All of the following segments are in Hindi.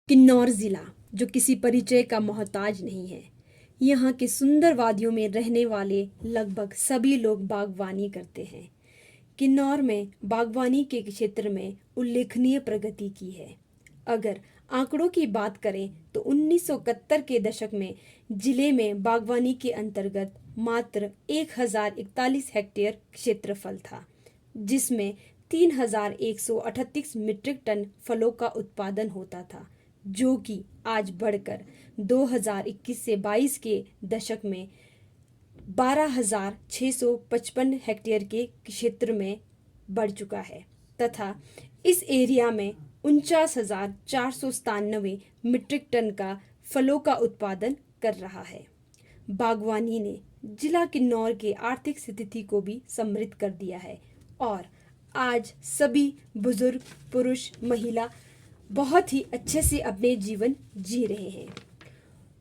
किन्नौर ज़िला जो किसी परिचय का मोहताज नहीं है। यहाँ के सुंदर वादियों में रहने वाले लगभग सभी लोग बागवानी करते हैं। किन्नौर में बागवानी के क्षेत्र में उल्लेखनीय प्रगति की है। अगर आंकड़ों की बात करें तो 1971 के दशक में जिले में बागवानी के अंतर्गत मात्र 1041 हेक्टेयर क्षेत्रफल था, जिसमें 3138 मीट्रिक टन फलों का उत्पादन होता था, जो कि आज बढ़कर 2021 से 22 के दशक में 12,655 हेक्टेयर के क्षेत्र में बढ़ चुका है तथा इस एरिया में 49,497 मीट्रिक टन का फलों का उत्पादन कर रहा है। बागवानी ने जिला किन्नौर के आर्थिक स्थिति को भी समृद्ध कर दिया है और आज सभी बुजुर्ग, पुरुष, महिला बहुत ही अच्छे से अपने जीवन जी रहे हैं।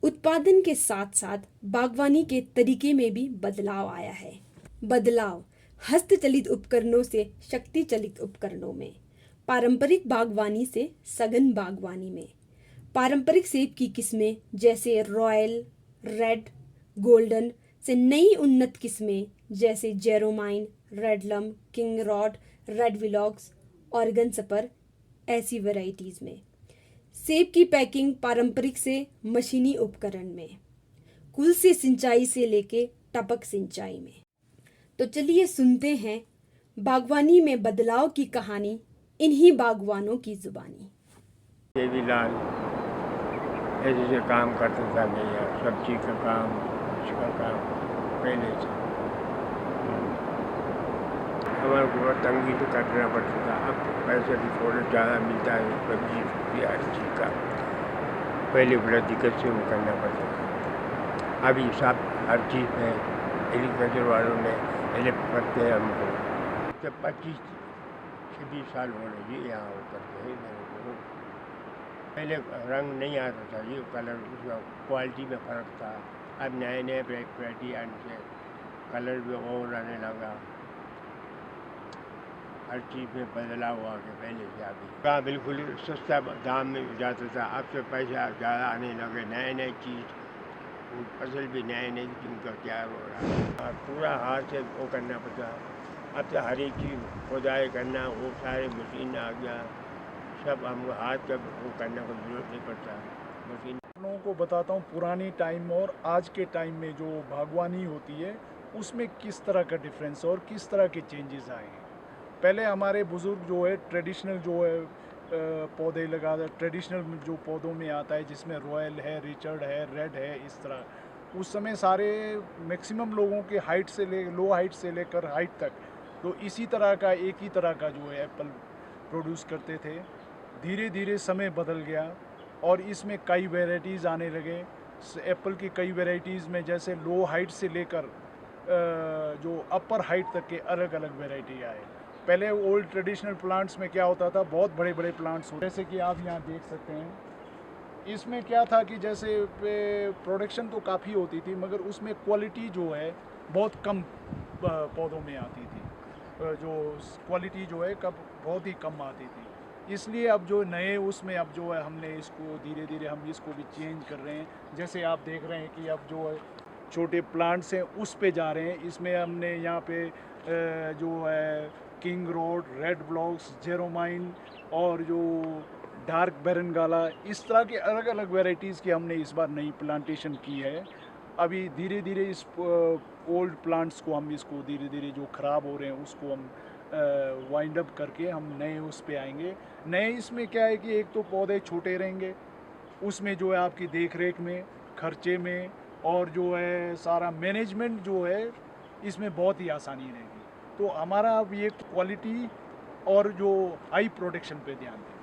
उत्पादन के साथ साथ बागवानी के तरीके में भी बदलाव आया है। बदलाव हस्तचलित उपकरणों से शक्ति चलित उपकरणों में, पारंपरिक बागवानी से सघन बागवानी में। पारंपरिक सेब की किस्में जैसे रॉयल, रेड, गोल्डन से नई उन्नत किस्में जैसे जेरोमाइन, रेडलम, किंग रॉड, रेड विलॉक्स, ऑर्गन सपर, ऐसी वैरायटीज़ में। सेब की पैकिंग पारंपरिक से मशीनी उपकरण में, कुल से सिंचाई से लेके टपक सिंचाई में। तो चलिए सुनते हैं बागवानी में बदलाव की कहानी इन्हीं बागवानों की जुबानी। देवीलाल ऐसे काम करता था भैया, सब्जी का काम, उसका काम पहले से। हमारे को तंगी तो करना पड़ता था। अब पैसे भी थोड़ा ज़्यादा मिलता है, सब्जी भी हर चीज़ का। पहले बड़ा दिक्कत से वो करना पड़ता था। अभी सब हर चीज़ में एग्रीकल्चर वालों ने हेल्प करते हैं हमको। जब 25 से 20 साल हो रहे जी यहाँ हो करते हैं मेरे को। पहले रंग नहीं आता था, ये कलर उसका क्वालिटी में फ़र्क था। अब नए नए वैरायटी आने से कलर भी और आने लगा। हर चीज़ में बदलाव आ गया पहले से अभी। कहाँ बिल्कुल सस्ता दाम में जाता था, अब तो पैसा ज़्यादा आने लगे। नए नए चीज़, फसल भी नए नए जिनका तैयार हो रहा है। पूरा हाथ से वो करना पड़ता। अब तो हर एक चीज़ खुदाई करना, वो सारे मशीन आ गया। सब हमको हाथ का वो करने को जरूरत नहीं पड़ता, मशीन। लोगों को बताता हूँ पुरानी टाइम और आज के टाइम में जो बागवानी होती है उसमें किस तरह का डिफरेंस और किस तरह के चेंजेस आए हैं। पहले हमारे बुज़ुर्ग जो है ट्रेडिशनल जो है पौधे लगा, ट्रेडिशनल जो पौधों में आता है जिसमें रॉयल है, रिचर्ड है, रेड है, इस तरह उस समय सारे मैक्सिमम लोगों के हाइट से लो हाइट से लेकर हाइट तक तो इसी तरह का एक ही तरह का जो है एप्पल प्रोड्यूस करते थे। धीरे धीरे समय बदल गया और इसमें कई वैरायटीज़ आने लगे। एप्पल की कई वैरायटीज़ में जैसे लो हाइट से लेकर जो अपर हाइट तक के अलग अलग वैरायटी आए। पहले ओल्ड ट्रेडिशनल प्लांट्स में क्या होता था, बहुत बड़े बड़े प्लांट्स होते, जैसे कि आप यहाँ देख सकते हैं। इसमें क्या था कि जैसे प्रोडक्शन तो काफ़ी होती थी मगर उसमें क्वालिटी जो है बहुत कम पौधों में आती थी। जो क्वालिटी जो है कब बहुत ही कम आती थी। इसलिए अब जो नए उसमें अब जो है हमने इसको धीरे धीरे हम इसको भी चेंज कर रहे हैं। जैसे आप देख रहे हैं कि अब जो है छोटे प्लांट्स हैं उस पे जा रहे हैं। इसमें हमने यहाँ पे जो है किंग रोड, रेड ब्लॉक्स, जेरोमाइन और जो डार्क बेरनगाला, इस तरह के अलग अलग वैरायटीज़ की हमने इस बार नई प्लांटेशन की है। अभी धीरे धीरे इस ओल्ड प्लांट्स को हम इसको धीरे धीरे जो ख़राब हो रहे हैं उसको हम वाइंड अप करके हम नए उस पे आएंगे। नए इसमें क्या है कि एक तो पौधे छोटे रहेंगे, उसमें जो है आपकी देख रेख में, खर्चे में और जो है सारा मैनेजमेंट जो है इसमें बहुत ही आसानी रहेगी। तो हमारा अब ये क्वालिटी और जो हाई प्रोडक्शन पे ध्यान दें।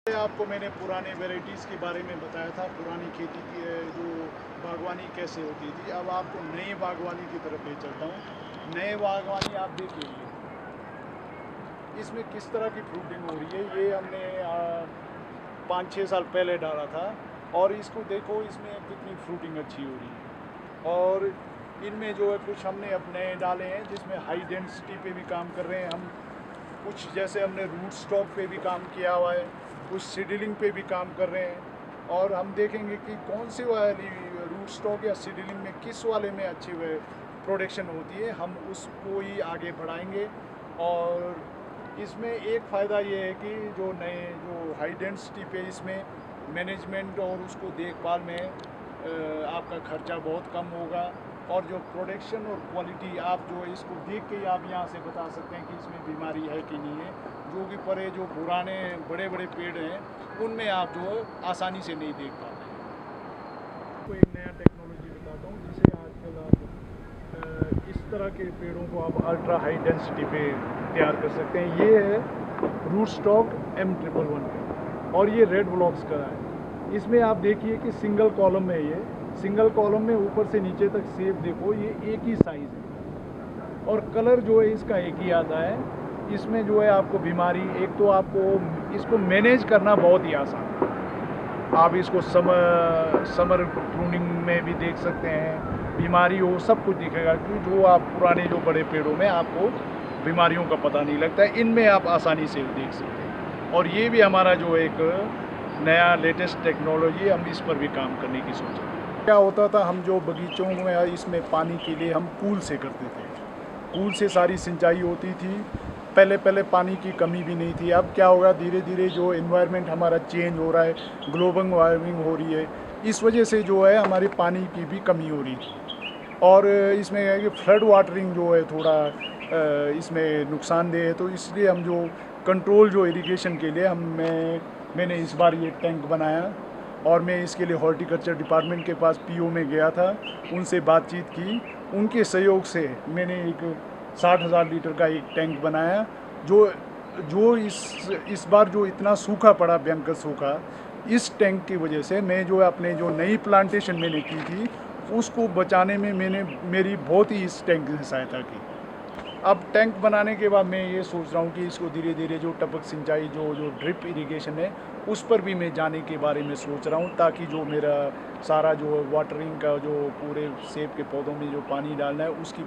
आपको मैंने पुराने वैरायटीज़ के बारे में बताया था, पुरानी खेती की जो बागवानी कैसे होती थी। अब आपको नई बागवानी की तरफ ले चलता हूँ। नए बागवानी आप देखिए इसमें किस तरह की फ्रूटिंग हो रही है। ये हमने 5-6 साल पहले डाला था और इसको देखो इसमें कितनी फ्रूटिंग अच्छी हो रही है। और इनमें जो है कुछ हमने अपने डाले हैं जिसमें हाई डेंसिटी पे भी काम कर रहे हैं हम। कुछ जैसे हमने रूट स्टॉक पे भी काम किया हुआ है, कुछ सीडलिंग पे भी काम कर रहे हैं। और हम देखेंगे कि कौन सी वाली रूट स्टॉक या सीडलिंग में किस वाले में अच्छी प्रोडक्शन होती है, हम उसको ही आगे बढ़ाएंगे। और इसमें एक फ़ायदा ये है कि जो नए जो हाई डेंसिटी पे इसमें मैनेजमेंट और उसको देखभाल में आपका खर्चा बहुत कम होगा। और जो प्रोडक्शन और क्वालिटी आप जो है इसको देख के ही आप यहाँ से बता सकते हैं कि इसमें बीमारी है कि नहीं है। जो कि परे जो पुराने बड़े बड़े पेड़ हैं उनमें आप जो आसानी से नहीं देख पाते हैं। आपको एक नया टेक्नोलॉजी बताता हूँ जिसे आजकल आप इस तरह के पेड़ों को आप अल्ट्रा हाई डेंसिटी पे तैयार कर सकते हैं। ये है रूट स्टॉक M111 और ये रेड ब्लॉक्स का है। इसमें आप देखिए कि सिंगल कॉलम में ये सिंगल कॉलम में ऊपर से नीचे तक सेब देखो ये एक ही साइज़ है और कलर जो है इसका एक ही आता है। इसमें जो है आपको बीमारी एक तो आपको इसको मैनेज करना बहुत ही आसान है। आप इसको समर प्रूनिंग में भी देख सकते हैं, बीमारी हो सब कुछ दिखेगा कि जो आप पुराने जो बड़े पेड़ों में आपको बीमारियों का पता नहीं लगता है, इनमें आप आसानी से देख सकते हैं। और ये भी हमारा जो एक नया लेटेस्ट टेक्नोलॉजी हम इस पर भी काम करने की सोच रहे हैं। क्या होता था हम जो बगीचों में इसमें पानी के लिए हम कूल से करते थे, कूल से सारी सिंचाई होती थी। पहले पानी की कमी भी नहीं थी। अब क्या होगा धीरे धीरे जो एनवायरनमेंट हमारा चेंज हो रहा है, ग्लोबल वार्मिंग हो रही है, इस वजह से जो है हमारे पानी की भी कमी हो रही थी। और इसमें है कि फ्लड वाटरिंग जो है थोड़ा इसमें नुकसानदेह है। तो इसलिए हम जो कंट्रोल जो इरिगेशन के लिए मैंने इस बार ये टैंक बनाया और मैं इसके लिए हॉर्टिकल्चर डिपार्टमेंट के पास PO में गया था, उनसे बातचीत की। उनके सहयोग से मैंने एक 60,000 लीटर का एक टैंक बनाया। जो इस बार जो इतना सूखा पड़ा, भयंकर सूखा, इस टैंक की वजह से मैं जो अपने जो नई प्लांटेशन मैंने की थी उसको बचाने में मेरी बहुत ही इस टैंक ने सहायता की। अब टैंक बनाने के बाद मैं ये सोच रहा हूँ कि इसको धीरे धीरे जो टपक सिंचाई जो ड्रिप इरिगेशन है उस पर भी मैं जाने के बारे में सोच रहा हूँ, ताकि जो मेरा सारा जो वाटरिंग का जो पूरे सेब के पौधों में जो पानी डालना है उसकी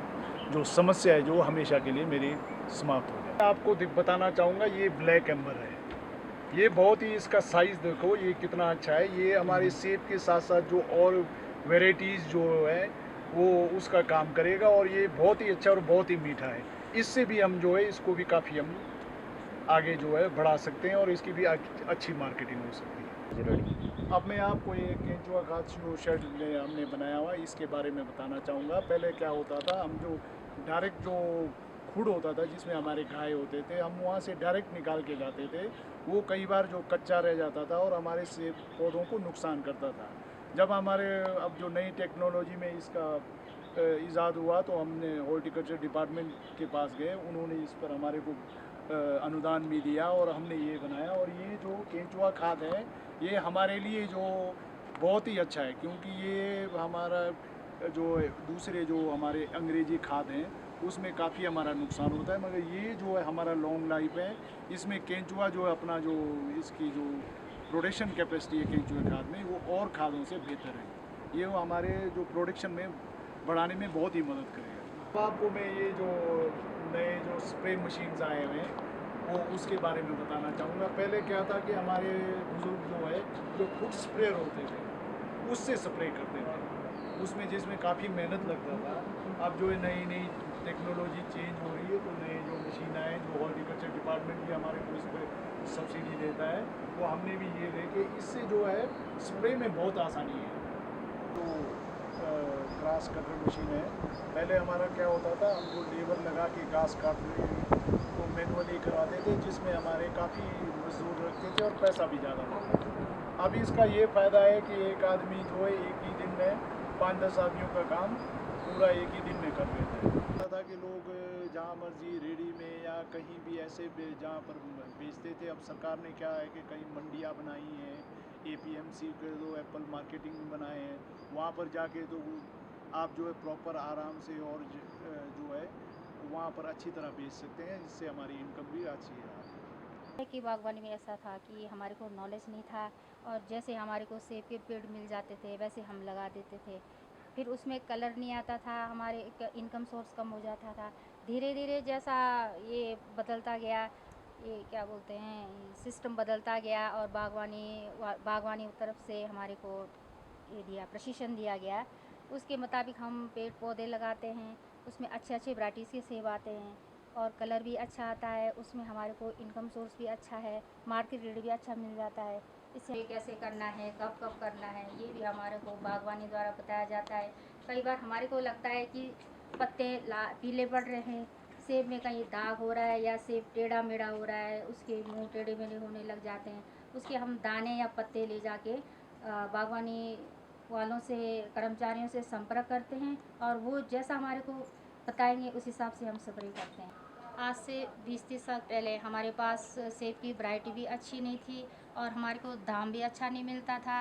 जो समस्या है जो हमेशा के लिए मेरी समाप्त हो जाए। आपको बताना चाहूँगा ये ब्लैक एम्बर है। ये बहुत ही इसका साइज़ देखो ये कितना अच्छा है। ये हमारे सेब के साथ साथ जो और वेराइटीज़ जो है वो उसका काम करेगा और ये बहुत ही अच्छा और बहुत ही मीठा है। इससे भी हम जो है इसको भी काफ़ी हम आगे जो है बढ़ा सकते हैं और इसकी भी अच्छी मार्केटिंग हो सकती है। अब मैं आपको ये केंचुआ खाद जो शेड हमने बनाया हुआ इसके बारे में बताना चाहूँगा। पहले क्या होता था, हम जो डायरेक्ट जो खुड होता था जिसमें हमारे गाय होते थे, हम वहाँ से डायरेक्ट निकाल के जाते थे। वो कई बार जो कच्चा रह जाता था और हमारे सेब पौधों को नुकसान करता था। जब हमारे अब जो नई टेक्नोलॉजी में इसका ईजाद हुआ तो हमने हॉर्टिकल्चर डिपार्टमेंट के पास गए, उन्होंने इस पर हमारे को अनुदान भी दिया और हमने ये बनाया। और ये जो केंचुआ खाद है ये हमारे लिए जो बहुत ही अच्छा है, क्योंकि ये हमारा जो दूसरे जो हमारे अंग्रेजी खाद हैं उसमें काफ़ी हमारा नुकसान होता है, मगर ये जो है हमारा लॉन्ग लाइफ है। इसमें केंचुआ जो है अपना जो इसकी जो प्रोडक्शन कैपेसिटी है केंचुआ खाद में वो और खादों से बेहतर है। ये हमारे जो प्रोडक्शन में बढ़ाने में बहुत ही मदद करेगा। अब आपको मैं ये जो नए जो स्प्रे मशीन्स आए हुए हैं वो उसके बारे में बताना चाहूँगा। पहले क्या था कि हमारे बुजुर्ग जो है जो फुट स्प्रेयर होते थे उससे स्प्रे करते थे, उसमें जिसमें काफ़ी मेहनत लगता था। अब जो है नई टेक्नोलॉजी चेंज हो रही है तो नए जो मशीन आए, जो हॉर्टिकल्चर डिपार्टमेंट भी हमारे को इस पर सब्सिडी देता है, वो हमने भी ये लेके इससे जो है स्प्रे में बहुत आसानी है। तो ग्रास कटर मशीन है। पहले हमारा क्या होता था, हमको लेबर लगा के घास काटने को मैनुअली करवाते थे, जिसमें हमारे काफ़ी मजदूर लगते थे और पैसा भी ज़्यादा लगता था। अब इसका ये फ़ायदा है कि एक आदमी जो है एक ही दिन में 5-10 आदमियों का काम पूरा एक ही दिन में कर लेता है। होता था कि लोग जहाँ मर्जी रेडी में या कहीं भी ऐसे जहाँ पर बेचते थे। अब सरकार ने क्या है कि कई मंडियाँ बनाई हैं, APMC के जो एप्पल मार्केटिंग बनाए हैं, वहाँ पर जाके तो आप जो है प्रॉपर आराम से और जो है वहाँ पर अच्छी तरह बेच सकते हैं, जिससे हमारी इनकम भी अच्छी है। कि बागवानी में ऐसा था कि हमारे को नॉलेज नहीं था और जैसे हमारे को सेब के पेड़ मिल जाते थे वैसे हम लगा देते थे। फिर उसमें कलर नहीं आता था, हमारे इनकम सोर्स कम हो जाता था। धीरे धीरे जैसा ये बदलता गया, ये क्या बोलते हैं, सिस्टम बदलता गया और बागवानी तरफ से हमारे को ये दिया, प्रशिक्षण दिया गया। उसके मुताबिक हम पेड़ पौधे लगाते हैं, उसमें अच्छे अच्छे वैराइटीज़ के सेब आते हैं और कलर भी अच्छा आता है, उसमें हमारे को इनकम सोर्स भी अच्छा है, मार्केट रेट भी अच्छा मिल जाता है। इसे कैसे करना है, कब कब करना है, ये भी हमारे को बागवानी द्वारा बताया जाता है। कई बार हमारे को लगता है कि पत्ते पीले पड़ रहे हैं, सेब में कहीं दाग हो रहा है या सेब टेढ़ा मेढ़ा हो रहा है, उसके मुंह टेढ़े मेढ़े होने लग जाते हैं, उसके हम दाने या पत्ते ले जाके बागवानी वालों से, कर्मचारियों से संपर्क करते हैं और वो जैसा हमारे को बताएंगे उस हिसाब से हम स्प्रे करते हैं। आज से 20-30 साल पहले हमारे पास सेब की वैरायटी भी अच्छी नहीं थी और हमारे को दाम भी अच्छा नहीं मिलता था।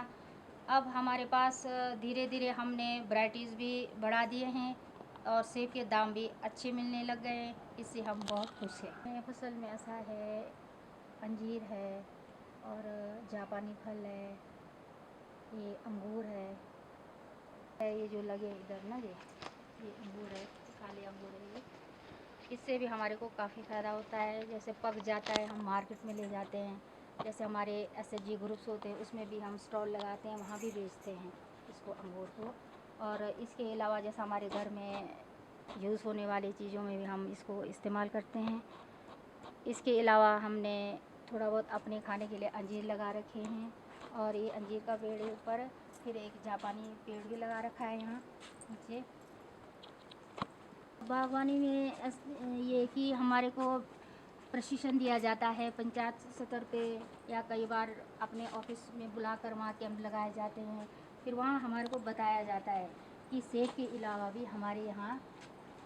अब हमारे पास धीरे धीरे हमने वैराइटीज़ भी बढ़ा दिए हैं और सेब के दाम भी अच्छे मिलने लग गए हैं, इससे हम बहुत खुश हैं। फसल में ऐसा है, अंजीर है और जापानी फल है, ये अंगूर है, ये जो लगे इधर ना, ये अंगूर है, काले अंगूर है ये। इससे भी हमारे को काफ़ी फ़ायदा होता है। जैसे पक जाता है हम मार्केट में ले जाते हैं, जैसे हमारे एसएचजी ग्रुप्स होते हैं उसमें भी हम स्टॉल लगाते हैं, वहाँ भी बेचते हैं इसको, अंगूर को। और इसके अलावा जैसे हमारे घर में यूज़ होने वाली चीज़ों में भी हम इसको इस्तेमाल करते हैं। इसके अलावा हमने थोड़ा बहुत अपने खाने के लिए अंजीर लगा रखे हैं और ये अंजीर का पेड़ है ऊपर, फिर एक जापानी पेड़ भी लगा रखा है यहाँ नीचे। बागवानी में ये कि हमारे को प्रशिक्षण दिया जाता है पंचायत स्तर पे, या कई बार अपने ऑफिस में बुलाकर वहाँ कैंप लगाए जाते हैं। फिर वहाँ हमारे को बताया जाता है कि सेब के अलावा भी हमारे यहाँ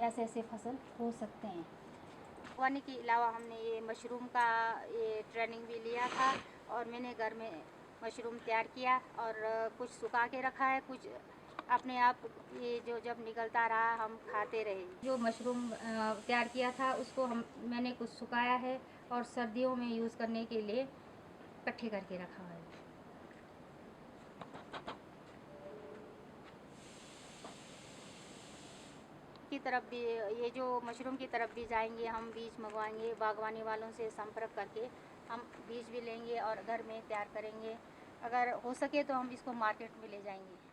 ऐसे ऐसे फसल हो सकते हैं। बागवानी के अलावा हमने ये मशरूम का ये ट्रेनिंग भी लिया था और मैंने घर में मशरूम तैयार किया और कुछ सुखा के रखा है, कुछ अपने आप ये जो जब निकलता रहा हम खाते रहे। जो मशरूम तैयार किया था उसको मैंने कुछ सुखाया है और सर्दियों में यूज़ करने के लिए इकट्ठे करके रखा है। की तरफ भी, ये जो मशरूम की तरफ भी जाएंगे, हम बीज मंगवाएंगे बागवानी वालों से संपर्क करके, हम बीज भी लेंगे और घर में तैयार करेंगे। अगर हो सके तो हम इसको मार्केट में ले जाएंगे।